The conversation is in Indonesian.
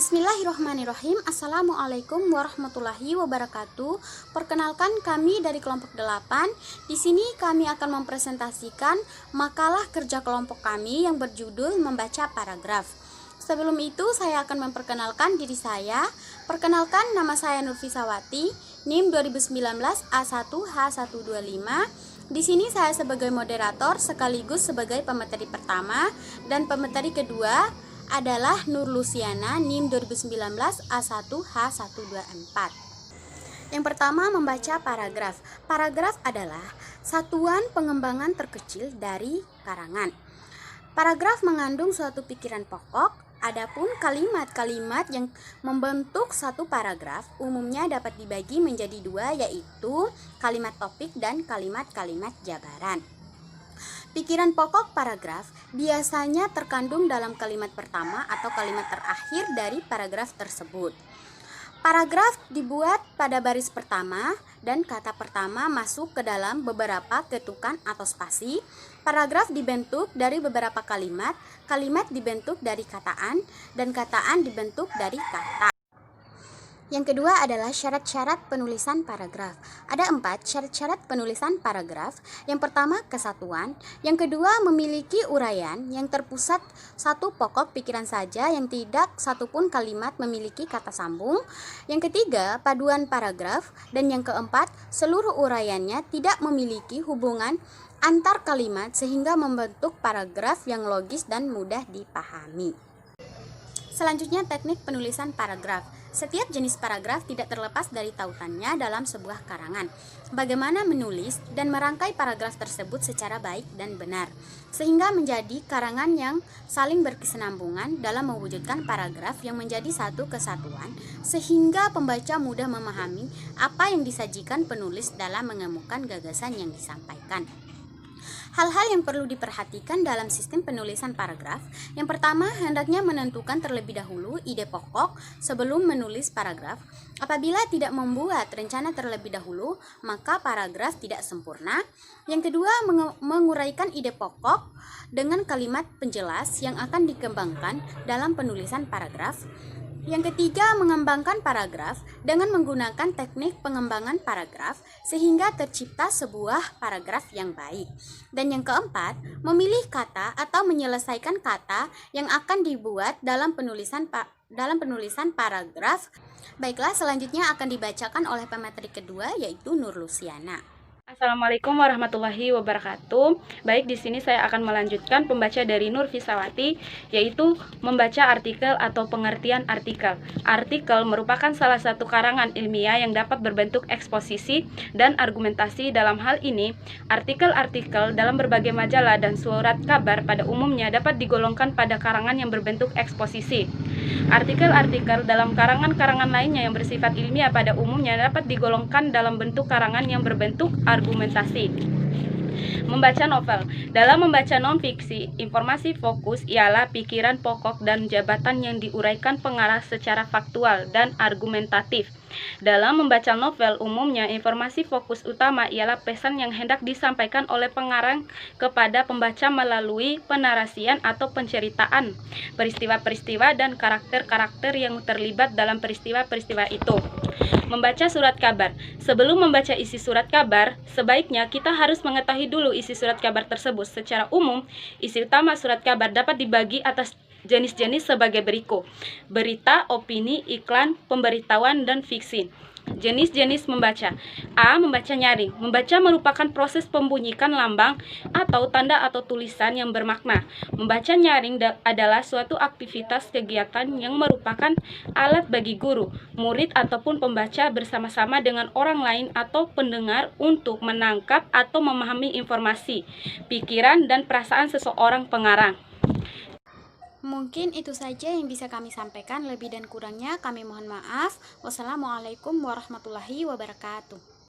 Bismillahirrahmanirrahim. Assalamualaikum warahmatullahi wabarakatuh. Perkenalkan, kami dari kelompok 8. Di sini kami akan mempresentasikan makalah kerja kelompok kami yang berjudul membaca paragraf. Sebelum itu saya akan memperkenalkan diri saya. Perkenalkan, nama saya Nurfisawati, NIM 2019 A1H125. Di sini saya sebagai moderator sekaligus sebagai pemateri pertama, dan pemateri kedua adalah Nur Luciana, NIM 2019 A1H124. Yang pertama, membaca paragraf. Paragraf adalah satuan pengembangan terkecil dari karangan. Paragraf mengandung suatu pikiran pokok. Adapun kalimat-kalimat yang membentuk satu paragraf umumnya dapat dibagi menjadi dua, yaitu kalimat topik dan kalimat-kalimat jabaran. Pikiran pokok paragraf biasanya terkandung dalam kalimat pertama atau kalimat terakhir dari paragraf tersebut. Paragraf dibuat pada baris pertama dan kata pertama masuk ke dalam beberapa ketukan atau spasi. Paragraf dibentuk dari beberapa kalimat, kalimat dibentuk dari kataan, dan kataan dibentuk dari kata. Yang kedua adalah syarat-syarat penulisan paragraf. Ada 4 syarat-syarat penulisan paragraf. Yang pertama, kesatuan. Yang kedua, memiliki uraian yang terpusat satu pokok pikiran saja yang tidak satupun kalimat memiliki kata sambung. Yang ketiga, paduan paragraf. Dan yang keempat, seluruh uraiannya tidak memiliki hubungan antar kalimat sehingga membentuk paragraf yang logis dan mudah dipahami. Selanjutnya, teknik penulisan paragraf. Setiap jenis paragraf tidak terlepas dari tautannya dalam sebuah karangan. Bagaimana menulis dan merangkai paragraf tersebut secara baik dan benar, sehingga menjadi karangan yang saling berkesinambungan dalam mewujudkan paragraf yang menjadi satu kesatuan, sehingga pembaca mudah memahami apa yang disajikan penulis dalam mengemukakan gagasan yang disampaikan. Hal-hal yang perlu diperhatikan dalam sistem penulisan paragraf. Yang pertama, hendaknya menentukan terlebih dahulu ide pokok sebelum menulis paragraf. Apabila tidak membuat rencana terlebih dahulu, maka paragraf tidak sempurna. Yang kedua, menguraikan ide pokok dengan kalimat penjelas yang akan dikembangkan dalam penulisan paragraf. Yang ketiga, mengembangkan paragraf dengan menggunakan teknik pengembangan paragraf sehingga tercipta sebuah paragraf yang baik. Dan yang keempat, memilih kata atau menyelesaikan kata yang akan dibuat dalam penulisan paragraf. Baiklah, selanjutnya akan dibacakan oleh pemateri kedua, yaitu Nur Luciana. Assalamualaikum warahmatullahi wabarakatuh. Baik, di sini saya akan melanjutkan pembaca dari Nur Fisawati, yaitu membaca artikel atau pengertian artikel. Artikel merupakan salah satu karangan ilmiah yang dapat berbentuk eksposisi dan argumentasi. Dalam hal ini, artikel-artikel dalam berbagai majalah dan surat kabar pada umumnya dapat digolongkan pada karangan yang berbentuk eksposisi. Artikel-artikel dalam karangan-karangan lainnya yang bersifat ilmiah pada umumnya dapat digolongkan dalam bentuk karangan yang berbentuk argumentasi. Membaca novel. Dalam membaca non-fiksi, informasi fokus ialah pikiran pokok dan jabatan yang diuraikan pengarah secara faktual dan argumentatif. Dalam membaca novel, umumnya informasi fokus utama ialah pesan yang hendak disampaikan oleh pengarang kepada pembaca melalui penarasian atau penceritaan peristiwa-peristiwa dan karakter-karakter yang terlibat dalam peristiwa-peristiwa itu. Membaca surat kabar. Sebelum membaca isi surat kabar, sebaiknya kita harus mengetahui dulu isi surat kabar tersebut. Secara umum, isi utama surat kabar dapat dibagi atas jenis-jenis sebagai berikut: berita, opini, iklan, pemberitahuan, dan fiksi. Jenis-jenis membaca. A. Membaca nyaring. Membaca merupakan proses pembunyikan lambang atau tanda atau tulisan yang bermakna. Membaca nyaring adalah suatu aktivitas kegiatan yang merupakan alat bagi guru, murid, ataupun pembaca bersama-sama dengan orang lain atau pendengar untuk menangkap atau memahami informasi, pikiran, dan perasaan seseorang pengarang. Mungkin itu saja yang bisa kami sampaikan. Lebih dan kurangnya kami mohon maaf. Wassalamualaikum warahmatullahi wabarakatuh.